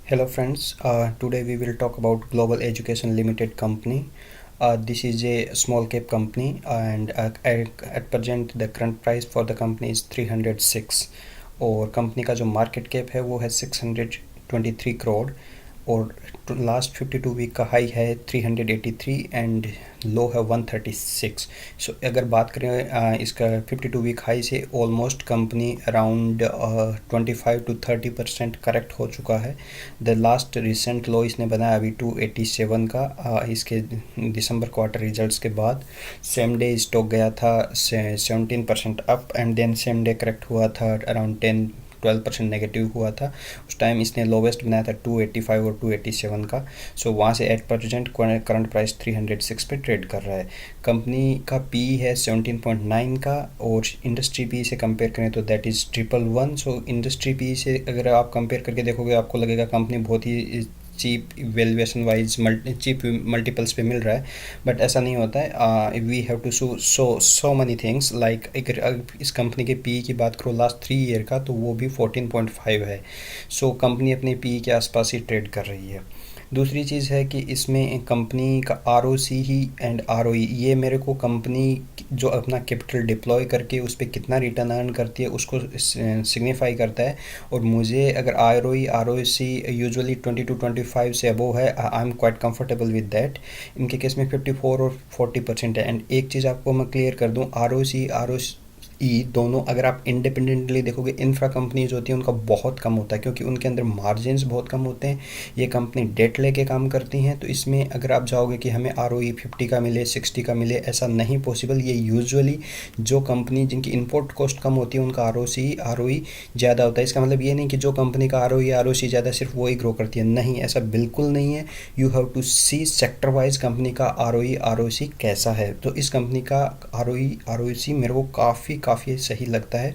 Hello friends, today we will talk about Global Education Limited company. This is a small cap company and at present the current price for the company is 306 और company का जो market cap है वो है 623 करोड़ और last 52 week का high है 383 and low है 136। सो अगर बात करें इसका 52 वीक हाई से almost company around 25 to 30% correct हो चुका है। द लास्ट रिसेंट लो इसने बनाया अभी 287 का इसके दिसंबर क्वार्टर रिजल्ट्स के बाद। सेम डे स्टॉक गया था 17% up and then same day correct हुआ था अराउंड 12% नेगेटिव हुआ था। उस टाइम इसने लोवेस्ट बनाया था 285 और 287 का। सो वहाँ से एट परसेंट करंट प्राइस 306 पे ट्रेड कर रहा है। कंपनी का पी है 17.9 का और इंडस्ट्री पी से कंपेयर करें तो that is 111। So industry P से अगर आप कंपेयर करके देखोगे आपको लगेगा कंपनी बहुत ही cheap valuation wise cheap multiples पे मिल रहा है, बट ऐसा नहीं होता है। We have to so many things like इस कंपनी के पी की बात करो लास्ट 3 ईयर का तो वो भी 14.5 है। सो कंपनी अपने पी के आसपास ही ट्रेड कर रही है। दूसरी चीज़ है कि इसमें कंपनी का आर ओ सी ही एंड आर ओ ई ये मेरे को कंपनी जो अपना कैपिटल डिप्लॉय करके उस पर कितना रिटर्न अर्न करती है उसको सिग्निफाई करता है। और मुझे अगर R O C usually 20 to 25 से अबोव है, I am quite comfortable with that. इनके केस में 54 और 40% है। एंड एक चीज़ आपको मैं क्लियर कर दूँ, आर ओ सी ई दोनों अगर आप इंडिपेंडेंटली देखोगे इंफ्रा कंपनीज होती हैं उनका बहुत कम होता है क्योंकि उनके अंदर मार्जिन्स बहुत कम होते हैं। ये कंपनी डेट लेके काम करती हैं, तो इसमें अगर आप जाओगे कि हमें आर ओ ई 50 का मिले 60 का मिले, ऐसा नहीं पॉसिबल। ये यूजुअली जो कंपनी जिनकी इम्पोर्ट कॉस्ट कम होती है उनका आर ओ ई ज़्यादा होता है। इसका मतलब ये नहीं कि जो कंपनी का आर ओ सी ज़्यादा सिर्फ वो ही ग्रो करती है, नहीं, ऐसा बिल्कुल नहीं है। You have to see sector wise company का आर ओ सी कैसा है। तो इस कंपनी का आर ओ सी मेरे को काफ़ी सही लगता है।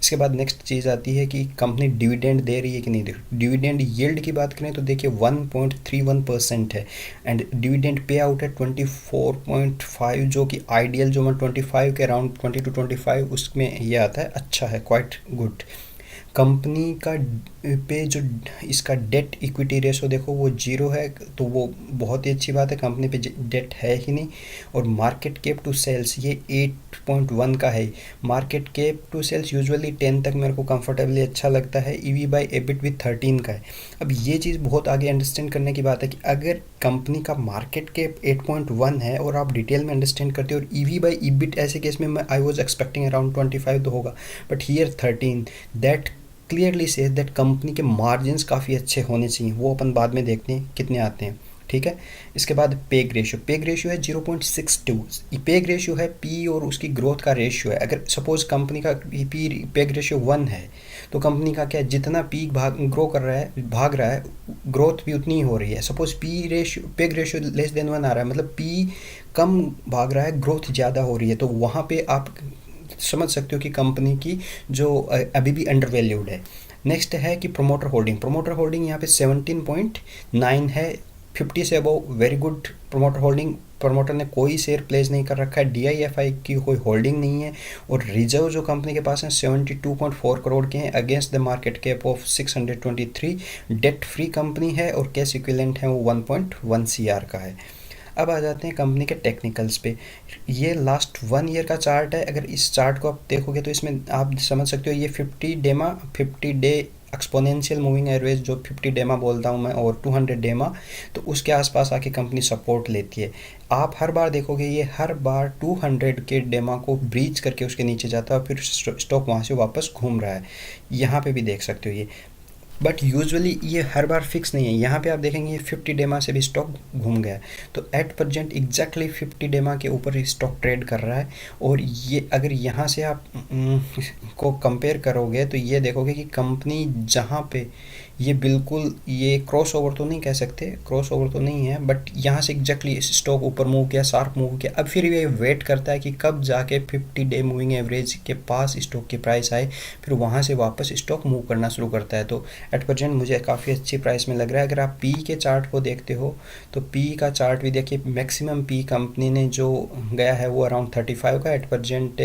इसके बाद नेक्स्ट चीज़ आती है कि कंपनी डिविडेंड दे रही है कि नहीं दे रही। डिविडेंड यील्ड की बात करें तो देखिए 1.31% है एंड डिविडेंड पे आउट है 24.5, जो कि आइडियल जो मैं 25 के अराउंड 20 to 25 उसमें ये आता है, अच्छा है, क्वाइट गुड। कंपनी का पे जो इसका डेट इक्विटी रेशो देखो वो 0 है, तो वो बहुत ही अच्छी बात है, कंपनी पे डेट है ही नहीं। और मार्केट कैप टू सेल्स ये 8.1 का है। Market cap to sales usually 10 तक मेरे को कंफर्टेबली अच्छा लगता है। ईवी बाय एबिट भी 13 का है। अब ये चीज़ बहुत आगे अंडरस्टैंड करने की बात है कि अगर कंपनी का मार्केट कैप 8.1 है और आप डिटेल में अंडरस्टैंड करते हो और ईवी बाय ईबिट ऐसे केस में मैं आई वॉज एक्सपेक्टिंग अराउंड 25 तो होगा, but here 13, that clearly says that company के मार्जिन्स काफ़ी अच्छे होने चाहिए। वो अपन बाद में देखते हैं कितने आते हैं, ठीक है। इसके बाद पेग रेशियो है 0.62। पेग रेशियो है पी और उसकी ग्रोथ का रेशियो है। अगर सपोज कंपनी का पी पेग रेशियो 1 है तो कंपनी का क्या है, जितना पी ग्रो कर रहा है भाग रहा है ग्रोथ भी उतनी ही हो रही है। Suppose peg ratio less than 1 आ रहा है मतलब पी कम भाग रहा है, ग्रोथ ज़्यादा हो रही है, तो वहाँ पे आप समझ सकते हो कि कंपनी की जो अभी भी अंडर वैल्यूड है। नेक्स्ट है कि प्रमोटर होल्डिंग यहाँ पे 17.9 है। 50 से above very good promoter holding. Promoter ने कोई शेयर प्लेस नहीं कर रखा है, DIFI की कोई होल्डिंग नहीं है। और रिजर्व जो कंपनी के पास है 72.4 करोड़ के हैं against the market cap of 623। Debt free company है और कैश इक्विवेलेंट है वो 1.1 CR का है। अब आ जाते हैं कंपनी के टेक्निकल्स पे। ये लास्ट 1 ईयर का चार्ट है। अगर इस चार्ट को आप देखोगे तो इसमें आप समझ सकते हो ये 50 डे एक्सपोनेंशियल मूविंग एवरेज जो 50 डेमा बोलता हूँ मैं और 200 डेमा, तो उसके आसपास आके कंपनी सपोर्ट लेती है। आप हर बार देखोगे ये हर बार 200 के डेमा को ब्रीच करके उसके नीचे जाता है और फिर स्टॉक वहाँ से वापस घूम रहा है। यहाँ पे भी देख सकते हो ये, बट यूजुअली ये हर बार फिक्स नहीं है। यहाँ पे आप देखेंगे ये 50 डेमा से भी स्टॉक घूम गया है, तो एट प्रेजेंट एग्जैक्टली 50 डेमा के ऊपर स्टॉक ट्रेड कर रहा है। और ये अगर यहाँ से आप को कंपेयर करोगे तो ये देखोगे कि कंपनी जहाँ पे ये बिल्कुल ये क्रॉस ओवर तो नहीं कह सकते, क्रॉस ओवर तो नहीं है, बट यहाँ से एग्जैक्टली स्टॉक ऊपर मूव किया, शार्प मूव किया। अब फिर ये वेट करता है कि कब जाके 50 डे मूविंग एवरेज के पास स्टॉक की प्राइस आए, फिर वहाँ से वापस स्टॉक मूव करना शुरू करता है। तो एट प्रेजेंट मुझे काफ़ी अच्छी प्राइस में लग रहा है। अगर आप पी के चार्ट को देखते हो तो पी का चार्ट भी देखिए, मैक्सिमम पी कंपनी ने जो गया है वो अराउंड 35 का। एट प्रेजेंट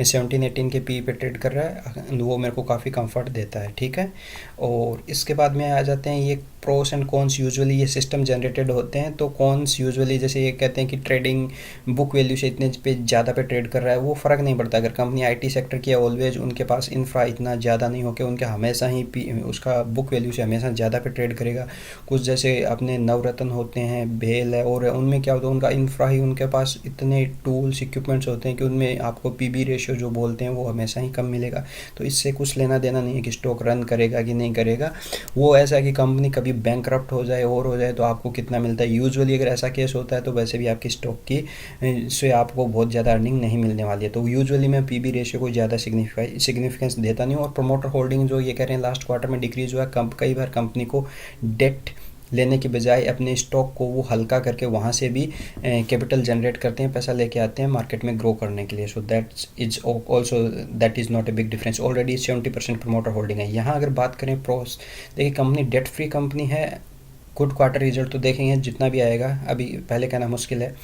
17-18 के पी पे ट्रेड कर रहा है, वो मेरे को काफ़ी कंफर्ट देता है, ठीक है। और इसके बाद में आ जाते हैं ये प्रोस एंड कॉन्स। यूजुअली ये सिस्टम जनरेटेड होते हैं, तो कॉन्स यूजुअली जैसे ये कहते हैं कि ट्रेडिंग बुक वैल्यू से इतने पे ज़्यादा पे ट्रेड कर रहा है, वो फ़र्क नहीं पड़ता। अगर कंपनी आईटी सेक्टर की है, ऑलवेज उनके पास इंफ्रा इतना ज़्यादा नहीं हो के उनके हमेशा ही उसका बुक वैल्यू से हमेशा ज़्यादा पे ट्रेड करेगा। कुछ जैसे अपने नवरत्न होते हैं, भेल है, और उनमें क्या होता है, उनका इंफ्रा ही, उनके पास इतने टूल्स इक्विपमेंट्स होते हैं कि उनमें आपको पीबी रेशियो जो बोलते हैं वो हमेशा ही कम मिलेगा। तो इससे कुछ लेना देना नहीं है कि स्टॉक रन करेगा कि नहीं करेगा। वो ऐसा है कि कंपनी कभी बैंकरप्ट हो जाए और हो जाए तो आपको कितना मिलता है। यूजुअली अगर ऐसा केस होता है तो वैसे भी आपकी स्टॉक की से आपको बहुत ज़्यादा अर्निंग नहीं मिलने वाली है। तो यूजुअली मैं पीबी रेशियो को ज़्यादा सिग्निफिकेंस देता नहीं हूँ। और प्रोमोटर होल्डिंग जो ये कह रहे हैं लास्ट क्वार्टर में डिक्रीज हुआ है, कई बार कंपनी को डेट लेने के बजाय अपने स्टॉक को वो हल्का करके वहाँ से भी कैपिटल जनरेट करते हैं, पैसा लेके आते हैं मार्केट में ग्रो करने के लिए। So that is not a big difference. Already 70% promoter holding है। यहाँ अगर बात करें प्रोस, देखिए कंपनी डेट फ्री कंपनी है, गुड क्वार्टर रिजल्ट तो देखेंगे जितना भी आएगा, अभी पहले कहना मुश्किल है।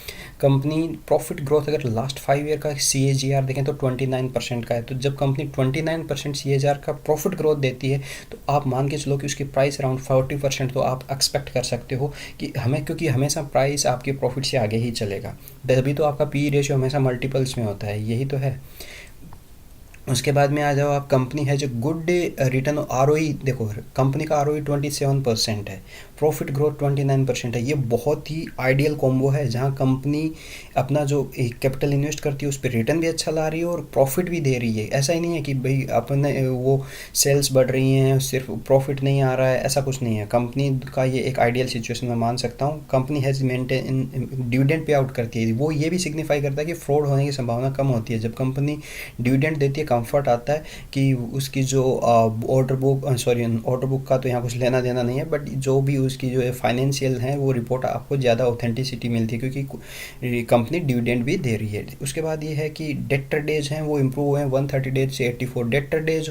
कंपनी प्रॉफिट ग्रोथ अगर लास्ट 5 ईयर का CAGR देखें तो 29% का है। तो जब कंपनी 29% CAGR का प्रॉफिट ग्रोथ देती है तो आप मान के चलो कि उसकी प्राइस अराउंड 40%, तो आप एक्सपेक्ट कर सकते हो कि क्योंकि हमेशा प्राइस आपके प्रॉफिट से आगे ही चलेगा, तभी तो आपका पी रेशियो हमेशा मल्टीपल्स में होता है, यही तो है। उसके बाद में आ जाओ आप, कंपनी है जो गुड रिटर्न ROE, देखो कंपनी का ROE 27% है, प्रॉफिट ग्रोथ 29% है। ये बहुत ही आइडियल कॉम्बो है जहाँ कंपनी अपना जो कैपिटल इन्वेस्ट करती है उस पर रिटर्न भी अच्छा ला रही है और प्रॉफिट भी दे रही है। ऐसा ही नहीं है कि भाई अपने वो सेल्स बढ़ रही हैं सिर्फ प्रॉफिट नहीं आ रहा है, ऐसा कुछ नहीं है। कंपनी का ये एक आइडियल सिचुएशन मैं मान सकता हूँ। Company has maintain dividend pay out करती है, वो ये भी सिग्निफाई करता है कि फ्रॉड होने की संभावना कम होती है। जब कंपनी डिविडेंड देती है, कंफर्ट आता है कि उसकी जो ऑर्डर बुक का तो यहाँ कुछ लेना देना नहीं है, बट जो भी उसकी जो फाइनेंशियल है वो रिपोर्ट आपको ज़्यादा ऑथेंटिसिटी मिलती है क्योंकि कंपनी डिविडेंड भी दे रही है। उसके बाद ये है कि डेटर डेज हैं वो इम्प्रूव हुए हैं 130 डेज से 84 डेटर डेज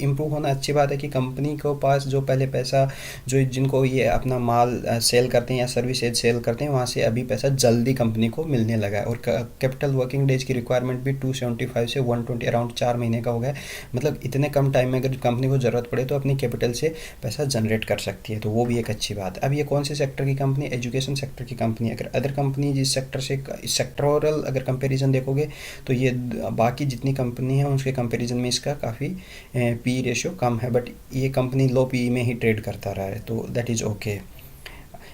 इम्प्रूव होना अच्छी बात है कि कंपनी के पास जो पहले पैसा जो जिनको ये अपना माल सेल करते हैं या सर्विसेज सेल करते हैं वहाँ से अभी पैसा जल्दी कंपनी को मिलने लगा है। और कैपिटल वर्किंग डेज की रिक्वायरमेंट भी 275 से 120 अराउंड 4 महीने का हो गया है। मतलब इतने कम टाइम में अगर कंपनी को ज़रूरत पड़े तो अपनी कैपिटल से पैसा जनरेट कर सकती है, तो वो भी एक अच्छी बात है। अब ये कौन से सेक्टर की कंपनी? एजुकेशन सेक्टर की कंपनी। अगर अदर कंपनी जिस सेक्टर से सेक्टोरल अगर कंपैरिजन देखोगे तो ये बाकी जितनी कंपनी है उसके कंपैरिजन में इसका काफ़ी पी रेशियो कम है, बट ये कंपनी लो पी में ही ट्रेड करता रहा है, तो दैट इज़ ओके।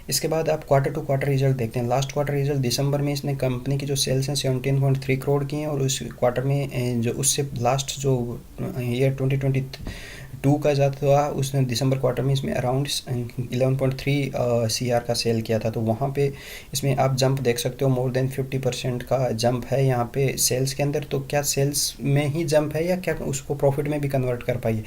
इसके बाद आप क्वार्टर टू क्वार्टर रिजल्ट देखते हैं। लास्ट क्वार्टर रिजल्ट दिसंबर में इसने कंपनी की जो सेल्स हैं 17.3 करोड़ की हैं, और उस क्वार्टर में जो उससे लास्ट जो ईयर 2022 का जाता हुआ उसने दिसंबर क्वार्टर में इसमें अराउंड 11.3 CR का सेल किया था। तो वहाँ पे इसमें आप जंप देख सकते हो, मोर देन 50% का जंप है यहाँ पे सेल्स के अंदर। तो क्या सेल्स में ही जंप है या क्या उसको प्रॉफिट में भी कन्वर्ट कर पाइए?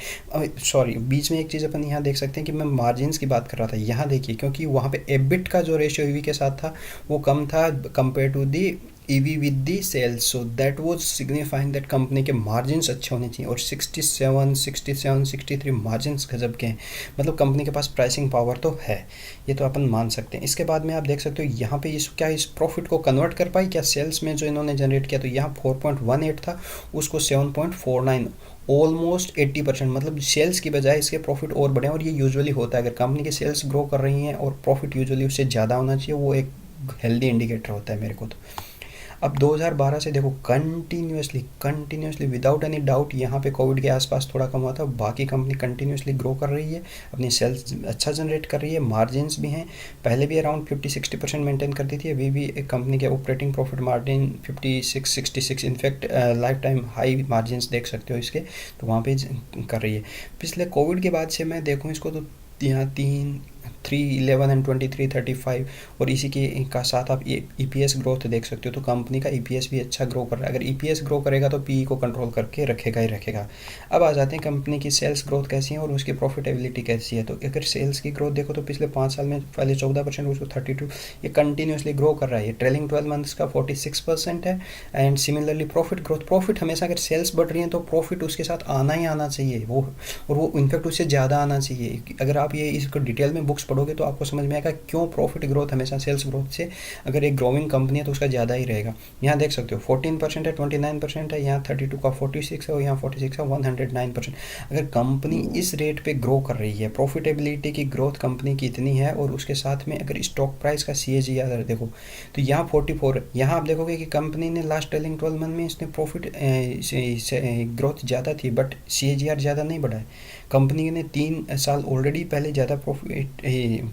सॉरी, बीच में एक चीज़ अपन यहाँ देख सकते हैं कि मैं मार्जिन्स की बात कर रहा था। यहाँ देखिए, क्योंकि वहाँ पे एबिट का जो रेशियो ईवी के साथ था वो कम था compare to the EV with the sales, so that was signifying that company के मार्जिन्स अच्छे होने चाहिए। और 63 मार्जिन्स गजब के हैं, मतलब कंपनी के पास प्राइसिंग पावर तो है, ये तो अपन मान सकते हैं। इसके बाद में आप देख सकते हो यहाँ पे क्या इस प्रॉफिट को कन्वर्ट कर पाई क्या सेल्स में जो इन्होंने जनरेट किया? तो यहाँ 4.18 था, उसको 7.49, ऑलमोस्ट 80%, मतलब सेल्स की बजाय इसके प्रॉफिट और बढ़े। और ये यूजुअली होता है, अगर कंपनी की सेल्स ग्रो कर रही हैं और प्रॉफिट यूजुअली उससे ज़्यादा होना चाहिए, वो एक हेल्दी इंडिकेटर होता है मेरे को तो। अब 2012 से देखो कंटिन्यूसली विदाउट एनी डाउट, यहाँ पे कोविड के आसपास थोड़ा कम हुआ था, बाकी कंपनी कंटिन्यूसली ग्रो कर रही है, अपनी सेल्स अच्छा जनरेट कर रही है, मार्जिन्स भी हैं। पहले भी अराउंड 50-60% मेंटेन करती थी, अभी भी एक कंपनी के operating profit margin 56-66, in fact life time high margins देख सकते हो इसके, तो वहाँ पे कर रही है। पिछले कोविड के बाद से मैं देखूँ इसको तो यहाँ 311 एंड 2335, और इसी के का साथ आप EPS ग्रोथ देख सकते हो। तो कंपनी का EPS भी अच्छा ग्रो कर रहा है। अगर EPS ग्रो करेगा तो PE को कंट्रोल करके रखेगा ही रखेगा। अब आ जाते हैं कंपनी की सेल्स ग्रोथ कैसी है और उसकी प्रॉफिटेबिलिटी कैसी है। तो अगर सेल्स की ग्रोथ देखो तो पिछले 5 साल में पहले 14%, उसको 32, ये कंटिन्यूसली ग्रो कर रहा है। ये ट्रेलिंग 12 मंथ्स का 46% है। एंड सिमिलरली प्रॉफिट हमेशा अगर सेल्स बढ़ रही है तो प्रॉफिट उसके साथ आना ही आना चाहिए, वो और वो इनफैक्ट उससे ज़्यादा आना चाहिए। अगर आप ये इसको डिटेल में बुक्स पढ़ोगे तो आपको समझ में आएगा क्यों प्रॉफिट ग्रोथ हमेशा सेल्स ग्रोथ से, अगर एक ग्रोइंग कंपनी है तो उसका ज़्यादा ही रहेगा। यहाँ देख सकते हो 14% है, 29% है, यहाँ 32 का 46 है और यहाँ 46 है, 109%। अगर कंपनी इस रेट पे ग्रो कर रही है, प्रॉफिटेबिलिटी की ग्रोथ कंपनी की इतनी है और उसके साथ में अगर स्टॉक प्राइस का CAGR देखो तो यहाँ 44 है। यहाँ आप देखोगे कि कंपनी ने लास्ट ट्रेलिंग 12 मंथ में इसने प्रॉफिट ग्रोथ ज़्यादा थी बट CAGR ज़्यादा नहीं बढ़ा है। कंपनी ने 3 साल ऑलरेडी पहले ज़्यादा प्रॉफिट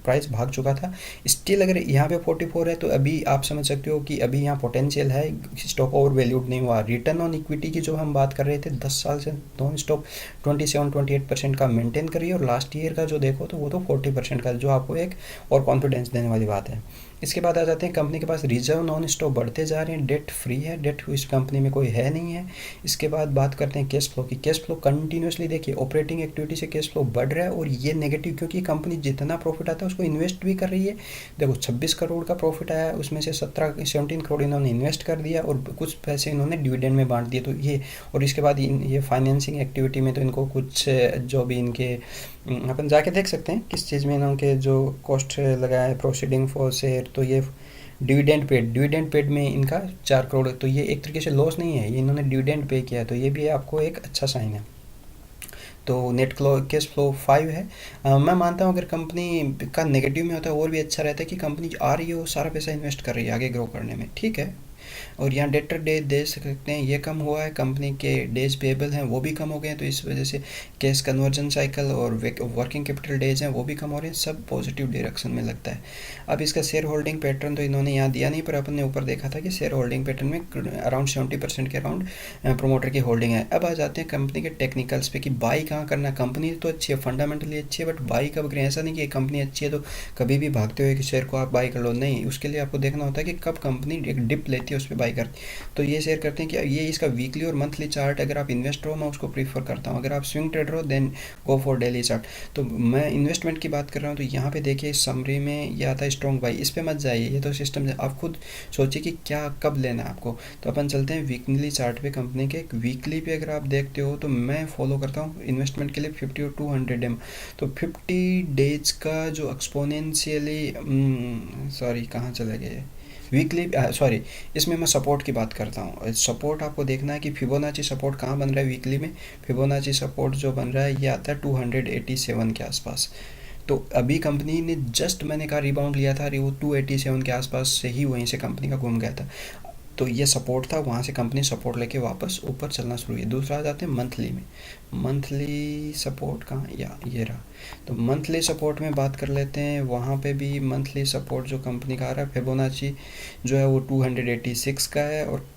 प्राइस भाग चुका था, स्टिल अगर यहाँ पे 44 है तो अभी आप समझ सकते हो कि अभी यहाँ पोटेंशियल है, स्टॉक ओवर वैल्यूड नहीं हुआ। रिटर्न ऑन इक्विटी की जो हम बात कर रहे थे 10 साल से नॉन स्टॉप 27-28% का मेंटेन करिए और लास्ट ईयर का जो देखो तो वो तो 40% का, जो आपको एक और कॉन्फिडेंस देने वाली बात है। इसके बाद आ जाते हैं कंपनी के पास रिजर्व नॉन स्टॉक बढ़ते जा रहे हैं, डेट फ्री है, डेट इस कंपनी में कोई है नहीं है। इसके बाद बात करते हैं कैश फ्लो की। कैश फ्लो कंटिन्यूसली देखिए ऑपरेटिंग एक्टिविटी से कैश फ्लो बढ़ रहा है और ये नेगेटिव, क्योंकि कंपनी जितना प्रॉफिट आता है उसको इन्वेस्ट भी कर रही है। देखो 26 करोड़ का प्रॉफिट आया, उसमें से 17 करोड़ इन्होंने इन्वेस्ट कर दिया और कुछ पैसे इन्होंने डिविडेंड में बांट दिए। तो ये और इसके बाद ये फाइनेंसिंग एक्टिविटी में तो इनको कुछ जो भी इनके अपन जाके देख सकते हैं किस चीज़ में इनके जो कॉस्ट लगाया है प्रोसीडिंग फॉर शेयर, तो ये डिविडेंड पेड में इनका 4 करोड़, तो ये एक तरीके से लॉस नहीं है, ये इन्होंने डिविडेंड पे किया, तो ये भी आपको एक अच्छा साइन है। तो नेट कैश फ्लो 5 है। मैं मानता हूँ अगर कंपनी का नेगेटिव में होता है और भी अच्छा रहता है कि कंपनी आ रही है वो सारा पैसा इन्वेस्ट कर रही है आगे ग्रो करने में, ठीक है। और यहाँ डेटर डे देख सकते हैं ये कम हुआ है, कंपनी के डेज पेबल हैं वो भी कम हो गए हैं, तो इस वजह से कैश कन्वर्जन साइकिल और वर्किंग कैपिटल डेज हैं वो भी कम हो रहे हैं, सब पॉजिटिव डायरेक्शन में लगता है। अब इसका शेयर होल्डिंग पैटर्न तो इन्होंने यहाँ दिया नहीं, पर अपन ने ऊपर देखा था कि शेयर होल्डिंग पैटर्न में अराउंड 70% के अराउंड प्रोमोटर की होल्डिंग है। अब आ जाते हैं कंपनी के टेक्निकल्स पे कि बाई कहाँ करना। कंपनी तो अच्छी है, फंडामेंटली अच्छी है, बट बाई कब करें। ऐसा नहीं कि कंपनी अच्छी है तो कभी भी भागते हुए कि शेयर को आप बाई कर लो, नहीं, उसके लिए आपको देखना होता है कि कब कंपनी एक डिप लेती है उस पर बाई करती। तो ये शेयर करते हैं कि ये इसका वीकली और मंथली चार्ट, अगर आप इन्वेस्टर हो मैं उसको प्रीफर करता हूँ, अगर आप स्विंग ट्रेडर हो then go for daily chart. तो मैं इन्वेस्टमेंट की बात कर रहा हूँ तो यहाँ पे देखिए समरी में ये आता है स्ट्रॉन्ग बाई, इस पर मत जाइए, ये तो सिस्टम है, आप खुद सोचिए कि क्या कब लेना है आपको। तो अपन चलते हैं वीकली चार्ट पे कंपनी के। वीकली पे अगर आप देखते हो तो मैं फॉलो करता हूँ इन्वेस्टमेंट के लिए 50 और 200 एम। तो 50 डेज का जो एक्सपोनेंशियली सॉरी कहाँ चले गए वीकली सॉरी इसमें मैं सपोर्ट की बात करता हूँ। सपोर्ट आपको देखना है कि फिबोनाची सपोर्ट कहाँ बन रहा है वीकली में। फिबोनाची सपोर्ट जो बन रहा है ये आता है 287 के आसपास। तो अभी कंपनी ने जस्ट मैंने कहा रिबाउंड लिया था, वो 287 के आसपास से ही वहीं से कंपनी का घूम गया था। तो ये सपोर्ट था, वहाँ से कंपनी सपोर्ट लेके वापस ऊपर चलना शुरू हुई। दूसरा आ जाते हैं मंथली में। मंथली सपोर्ट कहाँ, या ये रहा। तो मंथली सपोर्ट में बात कर लेते हैं, वहाँ पे भी मंथली सपोर्ट जो कंपनी का आ रहा है फिबोनाची जो है वो 286 का है, और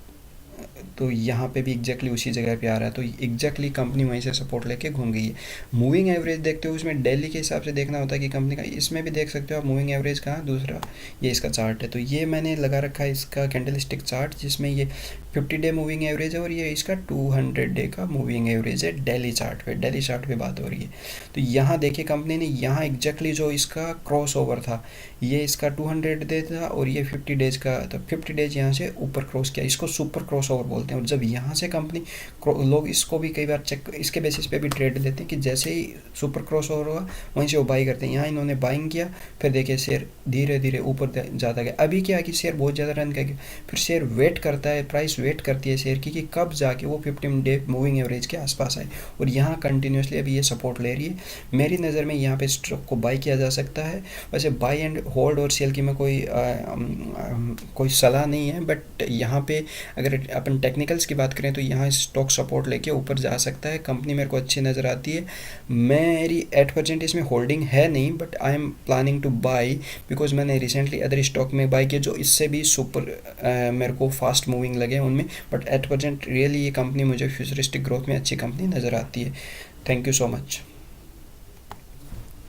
तो यहाँ पे भी एग्जैक्टली उसी जगह पे आ रहा है। तो एग्जैक्टली कंपनी वहीं से सपोर्ट लेके घूम गई है। मूविंग एवरेज देखते हो उसमें डेली के हिसाब से देखना होता है कि कंपनी का, इसमें भी देख सकते हो आप मूविंग एवरेज कहाँ, दूसरा ये इसका चार्ट है। तो ये मैंने लगा रखा है इसका कैंडलस्टिक चार्ट, जिसमें ये 50 डे मूविंग एवरेज है और ये इसका 200 डे का मूविंग एवरेज है डेली चार्ट पे। डेली चार्ट पे बात हो रही है। तो यहाँ देखिए कंपनी ने यहाँ एग्जैक्टली जो इसका क्रॉस ओवर था, ये इसका 200 डे था और ये 50 डेज का, तो 50 डेज यहाँ से ऊपर क्रॉस किया, इसको सुपर क्रॉस ओवर बोलते हैं। और जब यहाँ से कंपनी, लोग इसको भी कई बार चेक इसके बेसिस पे भी ट्रेड लेते हैं कि जैसे ही सुपर क्रॉस ओवर हुआ वहीं से वो बाई करते हैं। यहाँ इन्होंने बाइंग किया, फिर देखिए शेयर धीरे धीरे ऊपर जाता गया। अभी क्या है कि शेयर बहुत ज़्यादा रन करके फिर शेयर वेट करता है, प्राइस वेट करती है शेयर की कि कब जाके वो 15 डे मूविंग एवरेज के आसपास आए, और यहाँ कंटिन्यूसली अभी ये सपोर्ट ले रही है। मेरी नज़र में यहाँ पे स्टॉक को बाई किया जा सकता है। वैसे बाई एंड होल्ड और सेल की मैं कोई सलाह नहीं है, बट यहाँ पे अगर अपन टेक्निकल्स की बात करें तो यहाँ स्टॉक सपोर्ट लेके ऊपर जा सकता है। कंपनी मेरे को अच्छी नज़र आती है। मेरी 8% इसमें होल्डिंग है नहीं, but I am planning two by because मैंने रिसेंटली अदर स्टॉक में बाई किए जो इससे भी सुपर मेरे को फास्ट मूविंग लगे उनमें, बट 8% रियली ये कंपनी मुझे फ्यूचरिस्टिक ग्रोथ में अच्छी कंपनी नज़र आती है। Thank you so much.